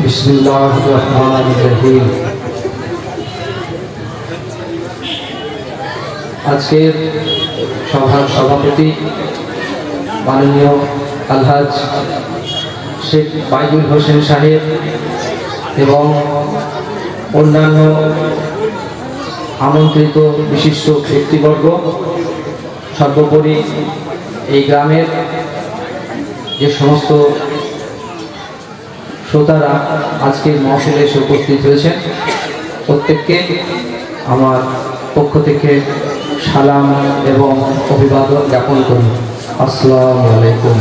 বিসমিল্লাহির রহমানির রহিম। আজকের সভার সভাপতি মাননীয় আলহাজ শেখ বাইদুল হোসেন সাহেব এবং অন্যান্য আমন্ত্রিত বিশিষ্ট ব্যক্তিবর্গ, সর্বোপরি এই গ্রামের যে সমস্ত শ্রোতারা আজকের মহফিলে এসে উপস্থিত হয়েছেন, প্রত্যেককে আমার পক্ষ থেকে সালাম এবং অভিবাদন জ্ঞাপন করি। আসসালামু আলাইকুম।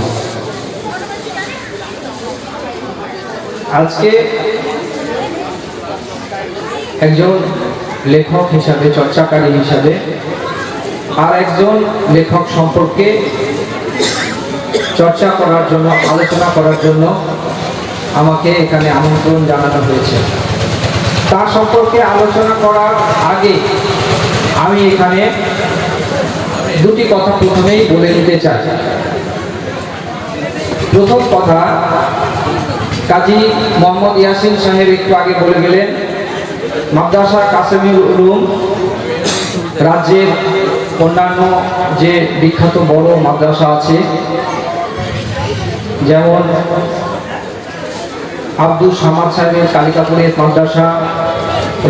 আজকে একজন লেখক হিসাবে, চর্চাকারী হিসাবে আর একজন লেখক সম্পর্কে চর্চা করার জন্য, আলোচনা করার জন্য আমাকে এখানে আমন্ত্রণ জানানো হয়েছে। তার সম্পর্কে আলোচনা করার আগে আমি এখানে দুটি কথা প্রথমেই বলে নিতে চাই। প্রথম কথা, কাজী মোহাম্মদ ইয়াসিন সাহেব একটু আগে বলে গেলেন, মাদ্রাসা কাসেমুল উলুম রাজ্যের অন্যান্য যে বিখ্যাত বড় মাদ্রাসা আছে, যেমন আব্দুল সামাদ সাহেবের কালিকাপুরের মাদ্রাসা,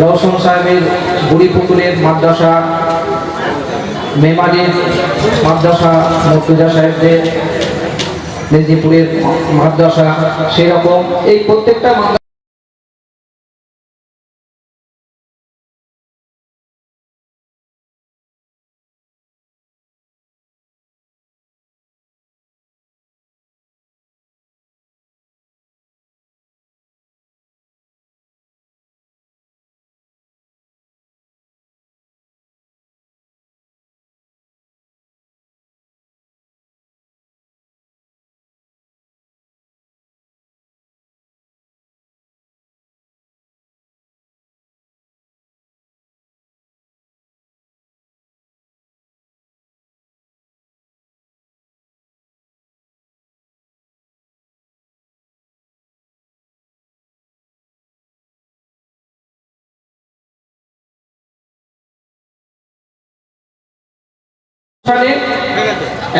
রওশন সাহেবের বুড়িপুকুরের মাদ্রাসা, মেমারির মাদ্রাসা, মুর্তজা সাহেবদের মেদিনীপুরের মাদ্রাসা, সেরকম এই প্রত্যেকটা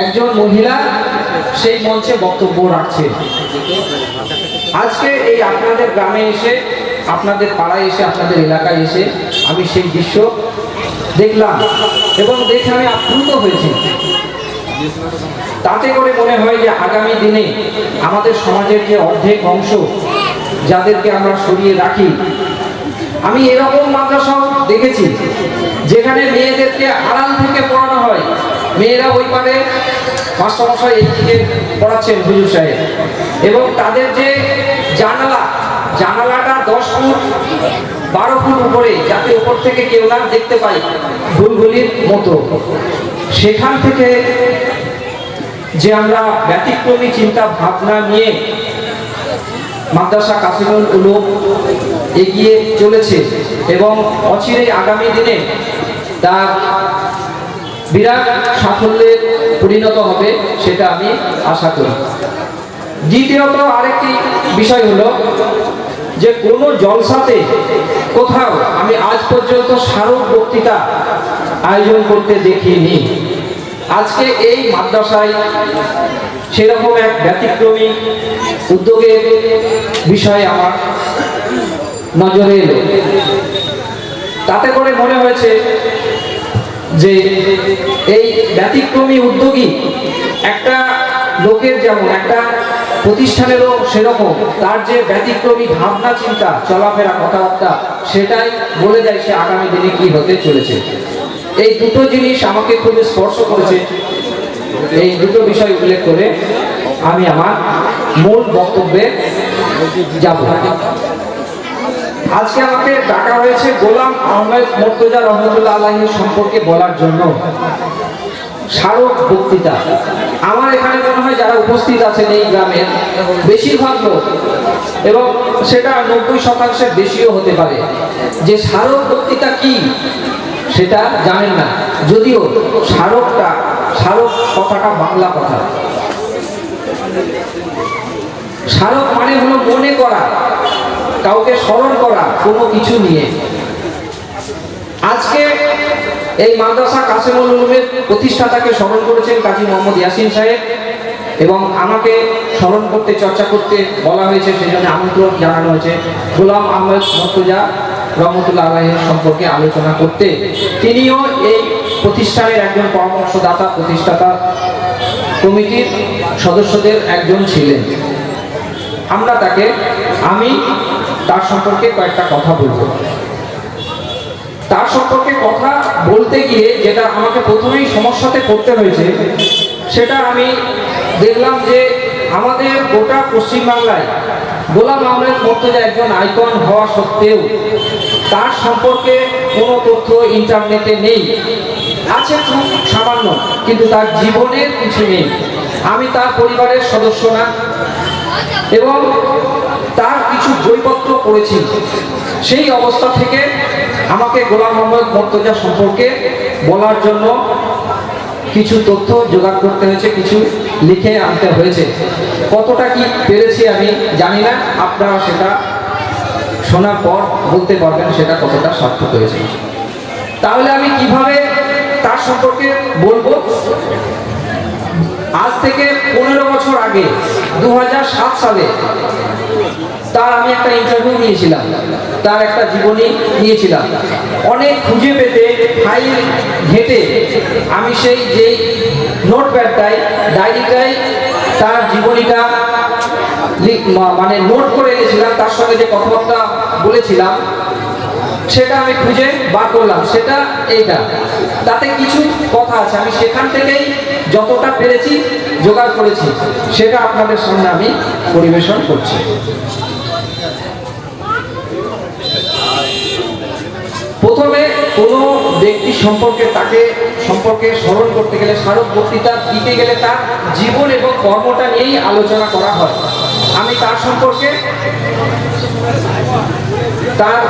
একজন মহিলা সেই মঞ্চে বক্তব্য রাখছে। আজকে এই আপনাদের গ্রামে এসে, আপনাদের পাড়ায় এসে, আপনাদের এলাকায় এসে আমি সেই দৃশ্য দেখলাম এবং দেখে আমি আপ্লুত হয়েছি। তাতে করে মনে হয় যে আগামী দিনে আমাদের সমাজের যে অর্ধেক অংশ যাদেরকে আমরা সরিয়ে রাখি, আমি এরকম মাদ্রাসাও দেখেছি যেখানে মেয়েদেরকে আড়াল থেকে পড়ানো হয়। মেয়েরা ওই পারে, মাস্টারমশাই এই দিকে পড়াচ্ছেন হুজুর সাহেব, এবং তাদের যে জানালাটা 10 ফুট 12 ফুট উপরে, যাতে উপর থেকে কেউ না দেখতে পায়, ভুলগুলির মতো। সেখান থেকে যে আমরা ব্যতিক্রমী চিন্তা ভাবনা নিয়ে মাদ্রাসা কাসেমুল উলুম এগিয়ে চলেছে এবং অচিরেই আগামী দিনে তার বিরাট সাফল্যে পরিণত হবে, সেটা আমি আশা করি। দ্বিতীয়ত আরেকটি বিষয় হলো যে কোনো জলসাতে কোথাও আমি আজ পর্যন্ত স্মারক বক্তৃতা আয়োজন করতে দেখিনি। আজকে এই মাদ্রাসায় সেরকম এক ব্যতিক্রমী উদ্যোগের বিষয়ে আমার নজরে এলো। তাতে করে মনে হয়েছে যে এই ব্যতিক্রমী উদ্যোগী একটা লোকের, যেমন একটা প্রতিষ্ঠানেরও সেরকম তার যে ব্যতিক্রমী ভাবনা চিন্তা, চলাফেরা, কথাবার্তা, সেটাই বলে দেয় সে আগামী দিনে কি হতে চলেছে। এই দুটো জিনিস আমাকে খুব স্পর্শ করেছে। এই দুটো বিষয় উল্লেখ করে আমি আমার মূল বক্তব্যে যাব। আজকে আমাকে ডাকা হয়েছে গোলাম আহমেদ মুর্তজা রহমতুল্লাহ আলাইহির সম্পর্কে বলার জন্য। স্মারক বক্তৃতা, আমার এখানে মনে হয় যারা উপস্থিত আছেন এই গ্রামের বেশিরভাগ লোক, এবং সেটা 90% বেশিও হতে পারে, যে স্মারক বক্তৃতা কি সেটা জানেন না। যদিও স্মারক কথাটা বাংলা কথা। স্মারক মানে হলো মনে করা, কাউকে স্মরণ করা কোনো কিছু নিয়ে। আজকে এই মাদ্রাসা কাসেমুল উলুমের প্রতিষ্ঠাতাকে স্মরণ করেছেন কাজী মোহাম্মদ ইয়াসিন সাহেব, এবং আমাকে স্মরণ করতে, চর্চা করতে বলা হয়েছে, সেই জন্য আমন্ত্রণ জানানো হয়েছে গোলাম আহমেদ মুর্তজা রহমতুল্লাহ আলাইহির সম্পর্কে আলোচনা করতে। তিনিও এই প্রতিষ্ঠানের একজন পরামর্শদাতা, প্রতিষ্ঠাতা কমিটির সদস্যদের একজন ছিলেন। আমি তার সম্পর্কে কয়েকটা কথা বলবো। তার সম্পর্কে কথা বলতে গিয়ে যেটা আমাকে প্রথমেই সমস্যাতে পড়তে হয়েছে, সেটা আমি দেখলাম যে আমাদের গোটা পশ্চিমবাংলায় গোলাম আহমেদ মুর্তজা একজন আইকন হওয়া সত্ত্বেও তার সম্পর্কে কোনো তথ্য ইন্টারনেটে নেই। আছে খুব সামান্য, কিন্তু তার জীবনের কিছু নেই। আমি তার পরিবারের সদস্য না, এবং তার কিছু বইপত্র পড়েছি। সেই অবস্থা থেকে আমাকে গোলাম আহমেদ মুর্তজা সম্পর্কে বলার জন্য কিছু তথ্য জোগাড় করতে হয়েছে, কিছু লিখে আনতে হয়েছে। কতটা কি পেরেছি আমি জানি না, আপনারা সেটা শোনার পর বলতে পারবেন সেটা কতটা সার্থক হয়েছে। তাহলে আমি কিভাবে তার সম্পর্কে বলবো? আজ থেকে 15 বছর আগে 2007 সালে তার আমি একটা ইন্টারভিউ নিয়েছিলাম, তার একটা জীবনী নিয়েছিলাম। অনেক খুঁজে পেতে ফাইল ঘেটে আমি সেই যে নোটপ্যাডটাই, ডায়েরিটাই তার জীবনীটা মানে নোট করে এনেছিলাম, তার সঙ্গে যে কথাবার্তা বলেছিলাম সেটা আমি খুঁজে বার করলাম। সেটা এইটা, তাতে কিছু কথা আছে, আমি সেখান থেকেই যতটা পেরেছি জোগাড় করেছি, সেটা আপনাদের সামনে আমি পরিবেশন করছি। প্রথমে কোনো ব্যক্তি সম্পর্কে, তাকে সম্পর্কে স্মরণ করতে গেলে, স্মারক বক্তৃতা দিতে গেলে তার জীবন এবং কর্মটা নিয়েই আলোচনা করা হয়। আমি তার সম্পর্কে, তার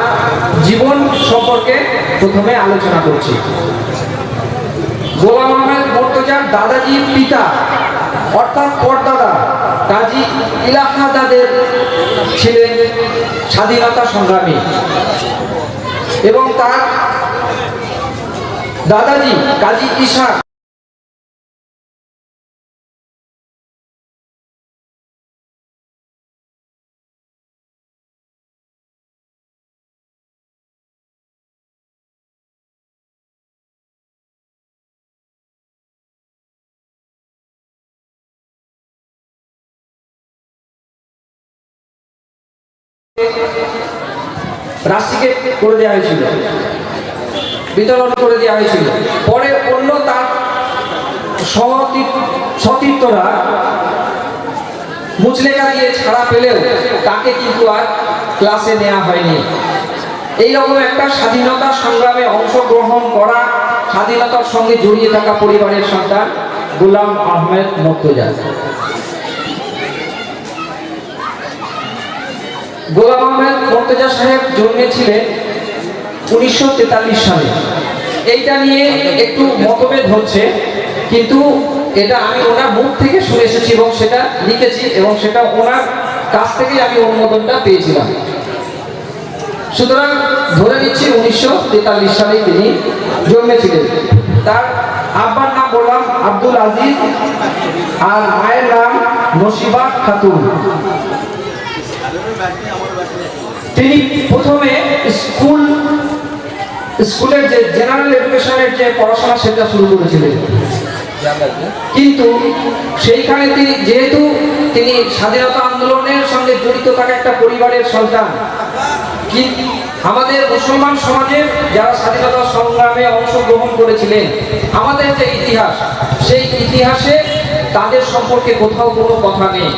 জীবন সম্পর্কে প্রথমে আলোচনা করছি। গোলাম আহমেদ মুর্তজার দাদাজির পিতা অর্থাৎ পরদাদা কাজী ইলাহাদাদের ছিলেন স্বাধীনতা সংগ্রামী, এবং তার দাদাজি কাজী ইশাক রাষ্ট্রকে করে দেওয়া হয়েছিল, বিতরণ করে দেওয়া হয়েছিল। পরে অন্য তার সতীর্থরা মুচলেখা দিয়ে ছাড়া পেলেও তাকে কিন্তু আর ক্লাসে নেওয়া হয়নি। এইরকম একটা স্বাধীনতা সংগ্রামে অংশগ্রহণ করা, স্বাধীনতার সঙ্গে জড়িয়ে থাকা পরিবারের সন্তান গোলাম আহমেদ মুর্তজা। গোলাম আহমেদ মুর্তজা সাহেব জন্মেছিলেন 1943 সালে। এইটা নিয়ে একটু মতভেদ হচ্ছে, কিন্তু এটা আমি ওনার মুখ থেকে শুনে এসেছি এবং সেটা লিখেছি, এবং সেটা ওনার কাছ থেকেই আমি অনুমোদনটা পেয়েছিলাম। সুতরাং ধরে নিচ্ছি 1943 সালে তিনি জন্মেছিলেন। তার আব্বার নাম বললাম আব্দুল আজিজ, আর মায়ের নাম নসিবা খাতুন। তিনি প্রথমে স্কুলের যে জেনারেল এডুকেশনের যে পড়াশোনা সেটা শুরু করেছিলেন, কিন্তু সেইখানে তিনি যেহেতু তিনি স্বাধীনতা আন্দোলনের সঙ্গে জড়িত থাকা একটা পরিবারের সন্তান, কিন্তু আমাদের মুসলমান সমাজের যারা স্বাধীনতা সংগ্রামে অংশগ্রহণ করেছিলেন, আমাদের যে ইতিহাস, সেই ইতিহাসে তাদের সম্পর্কে কোথাও কোনো কথা নেই।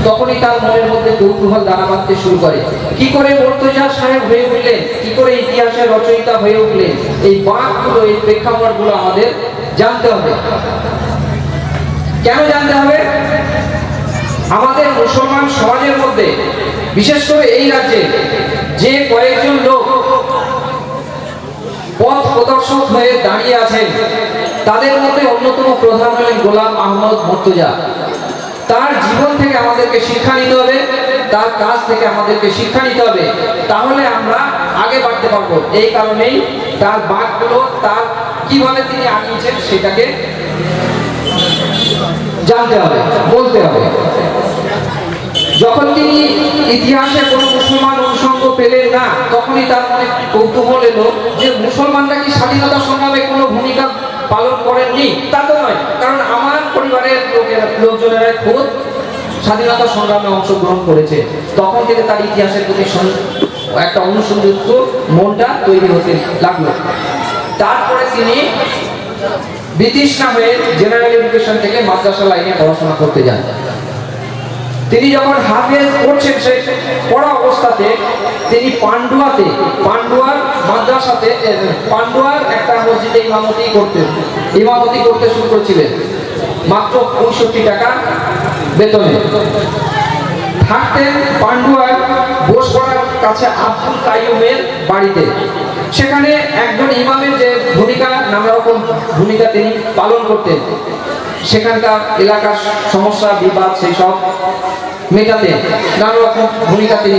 তখনই তার মনের মধ্যে কৌতূহল দানা বাঁধতে শুরু করে, কি করে মুর্তজা সাহেব হয়ে উঠলেন, কি করে ইতিহাসের রচয়িতা হয়ে উঠলেন। এই বাঁকগুলো, এই প্রেক্ষাপটগুলো আমাদের জানতে হবে। কেন জানতে হবে? আমাদের মুসলমান সমাজের মধ্যে, বিশেষ করে এই রাজ্যে যে কয়েকজন লোক পথ প্রদর্শক হয়ে দাঁড়িয়ে আছেন, তাদের মধ্যে অন্যতম প্রধান হলেন গোলাম আহমদ মুর্তজা। তার জীবন থেকে আমাদেরকে শিক্ষা নিতে হবে তার কাছ থেকে আমাদেরকে শিক্ষা নিতে হবে, তাহলে আমরা আগে বাড়তে পারবো। এই কারণেই তার বাঁকগুলো, তার কিভাবে তিনি আঁকিয়েছেন সেটাকে জানতে হবে, বলতে হবে। যখন তিনি ইতিহাসে কোনো মুসলমান অনুষঙ্গ পেলেন না, তখনই তার মনে কৌতূহল এলো যে মুসলমানরা কি স্বাধীনতা সংগ্রামে কোনো ভূমিকা পালন করেননি? তা তো নয়, কারণ আমার পরিবারের লোকজনেরা খুব স্বাধীনতা সংগ্রামে অংশগ্রহণ করেছে। তখন থেকে তার ইতিহাসের প্রতি একটা অনুসন্ধিত মনটা তৈরি হতে লাগলো। তারপরে তিনি বিতৃষ্ণা হয়ে জেনারেল এডুকেশন থেকে মাদ্রাসা লাইনে পড়াশোনা করতে যান। তিনি যখন হাফেজ পড়ছেন, সে পড়া অবস্থাতে তিনি পান্ডুয়ার মাদ্রাসাতে, পান্ডুয়ার একটা মসজিদে ইমামতি করতে শুরু করেছিলেন মাত্র 65 টাকা বেতনে। থাকতেন পান্ডুয়ার বোসপাড়ার কাছে আব্দুল কাইয়ুমের বাড়িতে। সেখানে একজন ইমামের যে ভূমিকা, নানা রকম ভূমিকা তিনি পালন করতেন। সেখানকার এলাকার সমস্যা বিবাদ সেই সব মেটাতে নানা রকম ভূমিকা তিনি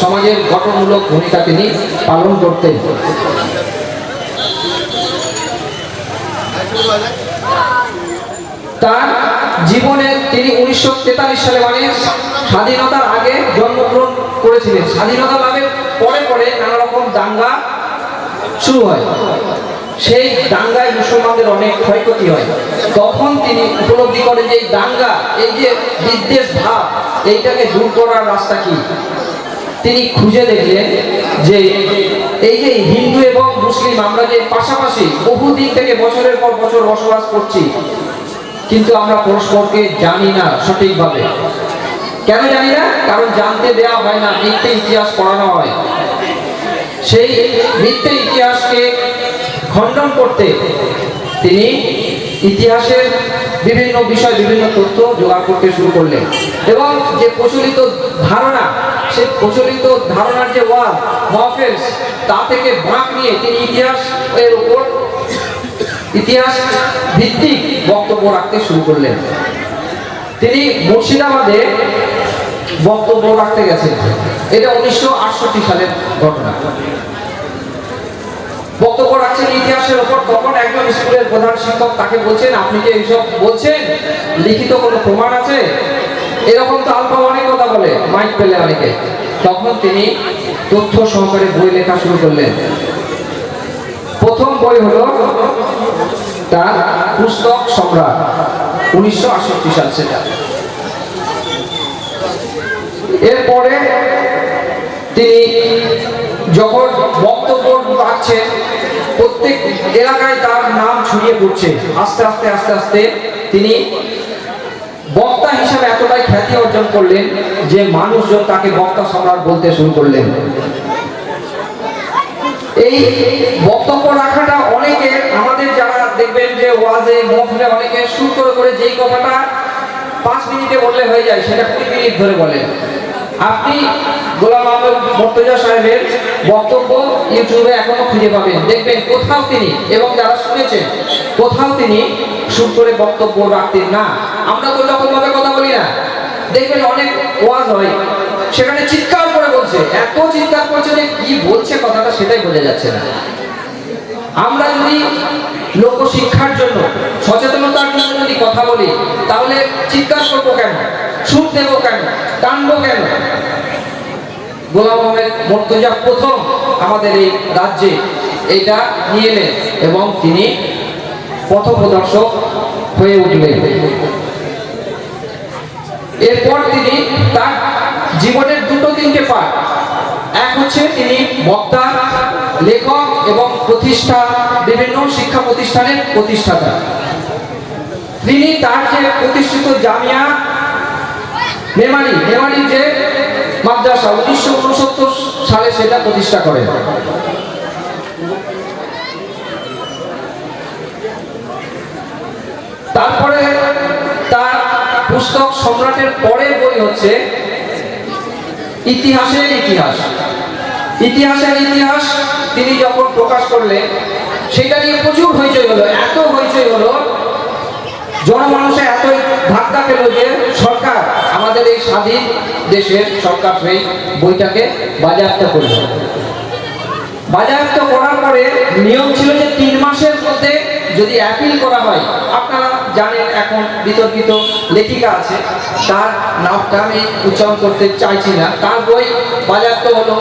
সমাজের গঠনমূলক ভূমিকা তিনি পালন করতেন। তার জীবনে তিনি 1943 সালে, মানে স্বাধীনতার আগে জন্মগ্রহণ করেছিলেন। স্বাধীনতা লাভের পরে পরে নানা রকম দাঙ্গা শুরু হয়। সেই দাঙ্গায় মুসলমানদের অনেক ক্ষয়ক্ষতি হয়। তখন তিনি উপলব্ধি করেন যে এই দাঙ্গা, এই যে বিদ্বেষ ভাব, এইটাকে দূর করার রাস্তা কি। তিনি খুঁজে দেখলেন যে এই যে হিন্দু এবং মুসলিম আমরা যে পাশাপাশি বহুদিন থেকে বছরের পর বছর বসবাস করছি, কিন্তু আমরা পরস্পরকে জানি না সঠিকভাবে। কেন জানি না? কারণ জানতে দেওয়া হয় না, মিথ্যে ইতিহাস পড়ানো হয়। সেই মিথ্যে ইতিহাসকে খণ্ডন করতে তিনি ইতিহাসের বিভিন্ন বিষয়, বিভিন্ন তথ্য জোগাড় করতে শুরু করলেন। এবং যে প্রচলিত ধারণা, সেই প্রচলিত ধারণার যে ওয়াজ মাহফিল, তা থেকে বাঁক নিয়ে তিনি ইতিহাসের উপর ইতিহাস ভিত্তিক বক্তব্য রাখতে শুরু করলেন। তিনি মুর্শিদাবাদে বক্তব্য রাখতে গেছেন। এটা 1968 সালের ঘটনা। বক্তব্য রাখছেন ইতিহাসের উপর। তখন একজন স্কুলের প্রধান শিক্ষক তাকে বলছেন, আপনি যে এইসব বলছেন, লিখিত কোনো প্রমাণ আছে? এরকম তো আলফা অনেক কথা বলে, মাইক পেলে অনেকে। তখন তিনি তথ্য সহকারে বই লেখা শুরু করলেন। প্রথম বই হলো তার পুস্তক সম্রাট, 1968 সাল সেটা। এরপরে তিনি যখন বক্তব্য রাখছেন, প্রত্যেক এলাকায় তার নাম ছড়িয়ে পড়ছে। আস্তে আস্তে আস্তে আস্তে তিনি বক্তা হিসাবে এতটাই খ্যাতি অর্জন করলেন যে মানুষজন তাকে বক্তা সম্রাট বলতে শুরু করলেন। এই বক্তব্য রাখাটা অনেকে, আমাদের যারা দেখবেন যে ওয়াজে মহফিলে অনেকে শুরু করে করে যেই কথাটা 5 মিনিটে বললে হয়ে যায়, সেটা 20 মিনিট ধরে বলেন। আপনি গোলাম আহমদ মুর্তজা সাহেবের বক্তব্য ইউটিউবে এখনো খুঁজে পাবেন, দেখবেন কোথাও তিনি, এবং যারা শুনেছেন, কোথাও তিনি শুরু করে বক্তব্য রাখতেন না। আমরা তো যখন ভাবে কথা বলি না, দেখবেন অনেক ওয়াজ হয়, সেখানে চিৎকার করে বলছে, এত চিৎকার করছে যে কি বলছে কথাটা সেটাই বোঝা যাচ্ছে না। আমরা যদি লোকশিক্ষার জন্য, সচেতনতার জন্য যদি কথা বলি, তাহলে চিৎকার করবো কেন, সুর দেব কেন, টানবো কেন? গোলাম আহমেদ মুর্তজা প্রথম আমাদের এই রাজ্যে এটা নিয়ে এলেন এবং তিনি পথপ্রদর্শক হয়ে উঠলেন। এরপর তিনি তার জীবনের 2-3টে পাঠ, এক হচ্ছে তিনি বক্তা, লেখক এবং প্রতিষ্ঠা, বিভিন্ন শিক্ষা প্রতিষ্ঠানের প্রতিষ্ঠাতা। তিনি তার যে প্রতিষ্ঠিত জামিয়া মেমারির যে মাদ্রাসা 1969 সালে সেটা প্রতিষ্ঠা করেন। তারপরে তার পুস্তক সম্রাটের পরের বই হচ্ছে ইতিহাসের ইতিহাস। তিনি যখন প্রকাশ করলেন, সেটা নিয়ে প্রচুর হইচই হলো, এত হইচই হলো জনমানুষে এতই ধাক্কা পেল যে সরকার, আমাদের এই স্বাধীন দেশের সরকার সেই বইটাকে বাজেয়াপ্ত করল। বাজেয়াপ্ত করার পরে নিয়ম ছিল যে 3 মাসের মধ্যে যদি অ্যাপিল করা হয়, আপনারা জানেন এখন বিতর্কিত লেখিকা আছে, তার নামটা আমি উচ্চারণ করতে চাইছি না, তার বই বাজেয়াপ্ত হলো,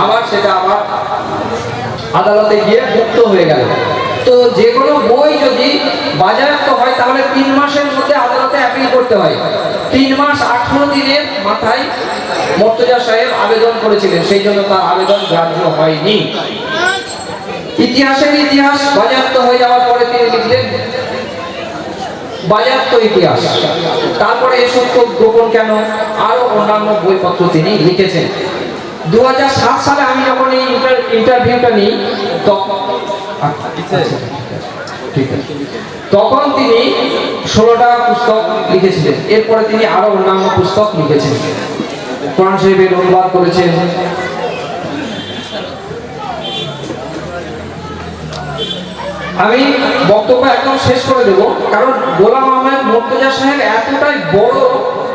আবার সেটা আবার আদালতে গিয়ে মুক্ত হয়ে গেল। তো যে কোনো বই যদি বাজেয়াপ্ত হয় তাহলে 3 মাসের মধ্যে আদালতে অ্যাপিল করতে হয়। 3 মাস 18 দিনের মাথায় মর্তুজা সাহেব আবেদন করেছিলেন, সেই জন্য তার আবেদন গ্রাহ্য হয়নি। ইতিহাসের ইতিহাস বাজেয়াপ্ত হয়ে যাওয়ার পরে তিনি লিখলেন বাজেয়াপ্ত ইতিহাস। তারপরে এ সত্য গোপন কেন, আরো অন্যান্য বইপত্র তিনি লিখেছেন। 2007 সালে আমি যখন এই ইন্টারভিউটা নিই তখন তিনি 16টা পুস্তক লিখেছিলেন। এরপরে তিনি আরো অন্যান্য পুস্তক লিখেছেন, কোরআন শরীফের অনুবাদ করেছেন। আমি বক্তব্য একদম শেষ করে দেব, কারণ গোলাম আহমেদ মুর্তজা সাহেব এতটাই বড়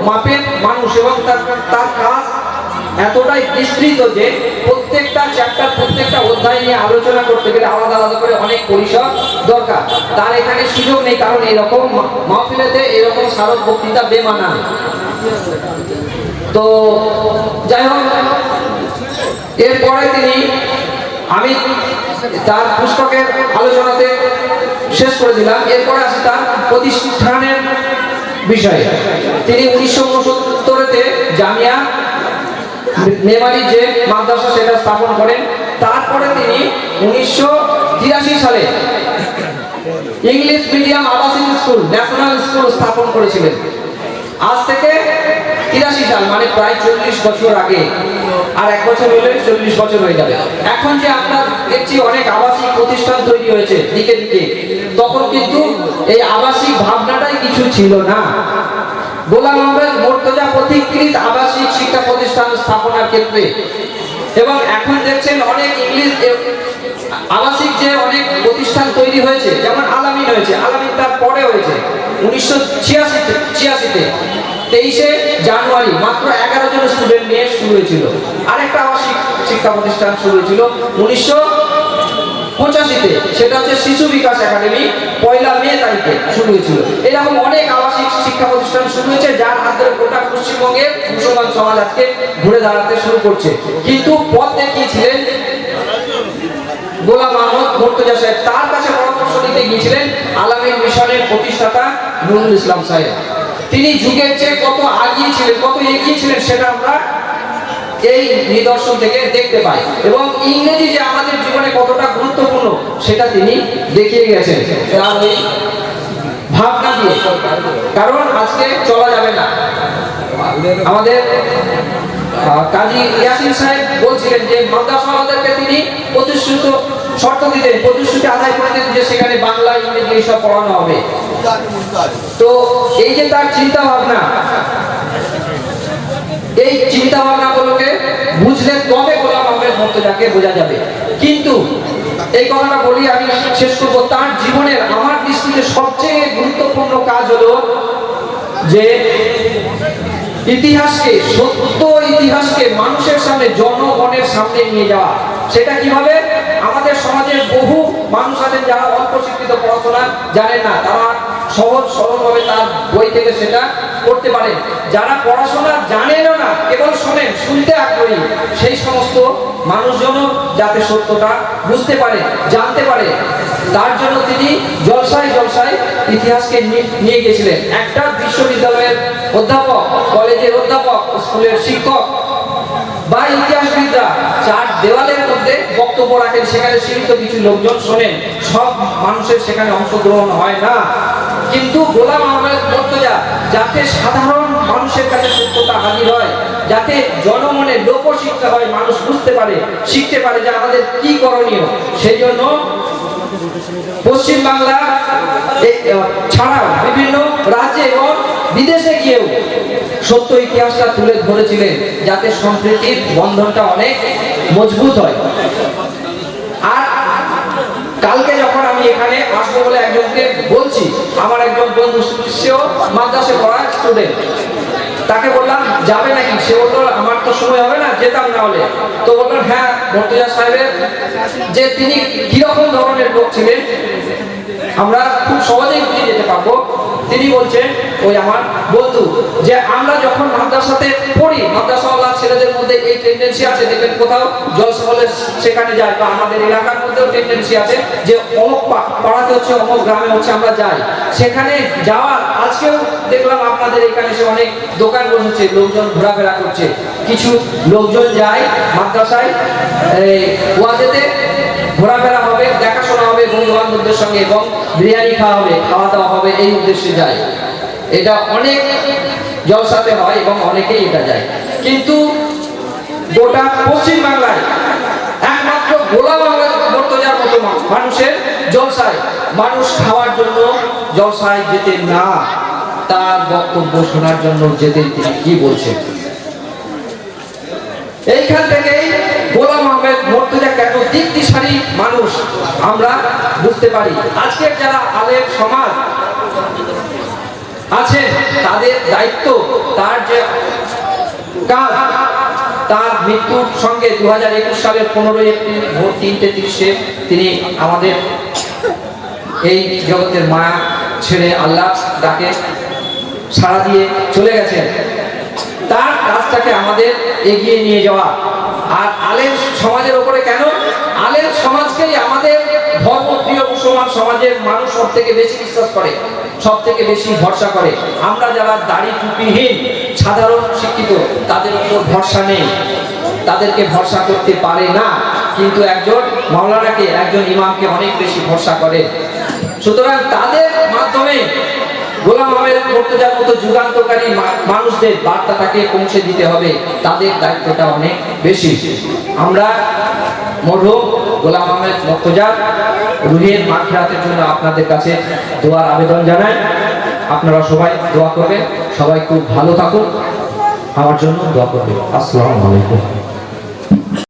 মাপের মানুষ এবং তার কাজ এতটাই বিস্তৃত যে প্রত্যেকটা চ্যাপ্টার, প্রত্যেকটা অধ্যায় নিয়ে আলোচনা করতে গেলে আলাদা আলাদা করে অনেক পরিসর দরকার। তার এখানে সুযোগ নেই, কারণ এরকম মাহফিলেতে এরকম স্মারক বক্তৃতা বেমানান। তো যাই হোক, এরপরে তিনি, আমি তার পুস্তকের আলোচনাতে শেষ করে দিলাম। এরপরে আছে তার প্রতিষ্ঠানের বিষয়ে। তিনি 1969-তে জামিয়া মেমারি যে মাদ্রাসা সেটা স্থাপন করেন। তারপরে তিনি 1983 সালে ইংলিশ মিডিয়াম আবাসিক স্কুল, ন্যাশনাল স্কুল স্থাপন করেছিলেন। আজ থেকে 83 সাল, মানে প্রায় 40 বছর আগে। আর 1 বছর হলে 40 বছর হয়ে যাবে। এখন যে আমরা দেখছি অনেক আবাসিক প্রতিষ্ঠান তৈরি হয়েছে দিকে দিকে, তখন কিন্তু এই আবাসিক ভাবনাটাই কিছু ছিল না। গোলাম আহমেদ মুর্তজা পথিকৃত আবাসিক শিক্ষা প্রতিষ্ঠান স্থাপনার ক্ষেত্রে, এবং এখন দেখছেন অনেক ইংলিশ আবাসিক যে অনেক প্রতিষ্ঠান তৈরি হয়েছে, যেমন আলামিন হয়েছে, আলামিন তার পরে হয়েছে 1986-তে 23শে জানুয়ারি মাত্র 11 জন স্টুডেন্ট নিয়ে শুরু হয়েছিল। আরেকটা আবাসিক শিক্ষা প্রতিষ্ঠান শুরু হয়েছিল 1985-তে, সেটা হচ্ছে শিশু বিকাশ একাডেমি, 1 মে তারিখে শুরু হয়েছিল। এরকম অনেক আবাসিক শিক্ষা প্রতিষ্ঠান শুরু হয়েছে, যার হাত ধরে গোটা পশ্চিমবঙ্গের মুসলমান সমাজ আজকে ঘুরে দাঁড়াতে শুরু করছে। কিন্তু পথ দেখিয়েছিলেন গোলাম আহমদ মুর্তজা সাহেব। তার কাছে পরামর্শ নিতে গিয়েছিলেন আলামিন মিশনের প্রতিষ্ঠাতা নুরুল ইসলাম সাহেব। তিনি যুগের চেয়ে কত আগিয়েছিলেন, কত এগিয়েছিলেন, সেটা আমরা এই নিদর্শন থেকে দেখতে পাই। এবং ইংরেজি যে আমাদের জীবনে কতটা গুরুত্বপূর্ণ সেটা তিনি দেখিয়ে গেছেন তার ওই ভাবনা দিয়ে। কারণ আজকে চলা যাবে না। আমাদের কাজী ইয়াসিন সাহেব বলছিলেন যে মাদ্রাসাওয়ালাদেরকে তিনি প্রতিশ্রুত শর্ত দিতেন, প্রতিশ্রুতি আদায় করে দিতেন যে সেখানে বাংলা, ইংরেজি এইসব পড়ানো হবে। তো এই যে তার চিন্তা ভাবনা, এই চিন্তা ভাবনাগুলোকে বুঝলে তবে গোলাম আহমেদ মুর্তজাকে বোঝা যাবে। কিন্তু এই কথাটা বলি, আমি শেষ করব, তার জীবনের আমার দৃষ্টিতে সবচেয়ে গুরুত্বপূর্ণ কাজ হলো যে ইতিহাসকে, সত্য ইতিহাসকে মানুষের সামনে, জনগণের সামনে নিয়ে যাওয়া। সেটা কিভাবে? আমাদের সমাজের বহু মানুষ আছেন যারা অল্প শিক্ষিত, পড়াশোনা জানেন না, তারা সহজ সরলভাবে তার বই থেকে সেটা করতে পারেন। যারা পড়াশোনা জানেনও না, কেবল শোনেন, শুনতে আগ্রহী, সেই সমস্ত মানুষজনও যাতে সত্যটা বুঝতে পারে, জানতে পারে, তার জন্য তিনি জলসায় জলসায় ইতিহাসকে নিয়ে গিয়েছিলেন। একটা বিশ্ববিদ্যালয়ের অধ্যাপক, কলেজের অধ্যাপক, স্কুলের শিক্ষক বা ইতিহাসবিদরা 4 দেওয়ালের মধ্যে বক্তব্য রাখেন, সেখানে সীমিত কিছু লোকজন শোনেন, সব মানুষের সেখানে অংশগ্রহণ হয় না। কিন্তু গোলাম আহমেদ মুর্তজা যাতে সাধারণ মানুষের কাছে সত্যতা হাজির হয়, যাতে জনমনে লোকশিক্ষা হয়, মানুষ বুঝতে পারে, শিখতে পারে যে আমাদের কি করণীয়, সেই জন্য পশ্চিম বাংলা ছাড়াও বিভিন্ন রাজ্যে এবং বিদেশে গিয়েও সত্য ইতিহাসটা তুলে ধরেছিলেন, যাতে সম্প্রীতির বন্ধনটা অনেক মজবুত হয়। আর কালকে যখন আমি এখানে আসবো বলে একজনকে বলছি, আমার একজন বন্ধু সেও মাদ্রাসে পড়া স্টুডেন্ট, তাকে বললাম যাবে নাকি? সে বললো আমার তো সময় হবে না, যেতাম না হলে। তো বললাম হ্যাঁ, মর্তুজা সাহেবের যে তিনি কিরকম ধরনের লোক ছিলেন আমরা খুব সহজেই বুঝে যেতে পারবো। তিনি বলছেন, ওই আমার বন্ধু, যে আমরা যখন মাদ্রাসাতে পড়ি, মাদ্রাসাওয়ালা ছেলেদের মধ্যে এই টেন্ডেন্সি আছে, দেখবেন কোথাও জলসা হলে সেখানে যায়, বা আমাদের এলাকার মধ্যেও টেন্ডেন্সি আছে যে অমুক পাড়াতে হচ্ছে, অমুক গ্রামে হচ্ছে, আমরা যাই সেখানে যাওয়ার। আজকেও দেখলাম আপনাদের এখানে সে অনেক দোকান বসেছে, লোকজন ঘোরাফেরা করছে, কিছু লোকজন যায় মাদ্রাসায় ওয়াজেতে, ঘোরাফেরা হবে, দেখাশোনা হবে বন্ধু বান্ধবদের সঙ্গে, এবং বিরিয়ানি খাওয়া হবে, খাওয়া দাওয়া হবে, এই উদ্দেশ্যে যায়। এটা অনেক জলসাতে হয় এবং অনেকেই এটা যায়। কিন্তু গোটা পশ্চিম বাংলায় একমাত্র গোলাম আহমেদ মুর্তজার মতো মানুষের জলসায় মানুষ খাওয়ার জন্য জলসায় যেতেন না, তার বক্তব্য শোনার জন্য যেতেন। তিনি কি বলছেন এইখান থেকেই গোলাম আহমেদ মুর্তজা কেন দিকদিশারি মানুষ আমরা বুঝতে পারি। আজকের যারা আলেম সমাজ আছেন তাদের দায়িত্ব, তার যে কাজ, তার মৃত্যুর সঙ্গে 2021 সালের 15 এপ্রিল ভোর 3:30 তিনি আমাদের এই জগতের মায়া ছেড়ে আল্লাহ ডাকে সাড়া দিয়ে চলে গেছেন। তার কাজটাকে আমাদের এগিয়ে নিয়ে যাওয়া। আর আলেম সমাজের উপরে কেন? আলেম সমাজকেই আমাদের ধর্মপ্রিয় মুসলমান সমাজের মানুষ সব থেকে বেশি বিশ্বাস করে, সব থেকে বেশি ভরসা করে। আমরা যারা দাড়ি টুপিহীন সাধারণ শিক্ষিত তাদের উপর ভরসা নেই, তাদেরকে ভরসা করতে পারে না, কিন্তু একজন মাওলানাকে, একজন ইমামকে অনেক বেশি ভরসা করে। সুতরাং তাদের মাধ্যমে গোলাম আহমেদ মুর্তজার মতো যুগান্তকারী মানুষদের বার্তাটাকে পৌঁছে দিতে হবে, তাদের দায়িত্বটা অনেক বেশি। আমরা মরহুম গোলাম আহমেদ মুর্তজার রুহের মাগফিরাতের জন্য আপনাদের কাছে দোয়ার আবেদন জানাই। আপনারা সবাই দোয়া করবেন, সবাই খুব ভালো থাকুন, আমার জন্য দোয়া করবেন। আসসালামু আলাইকুম।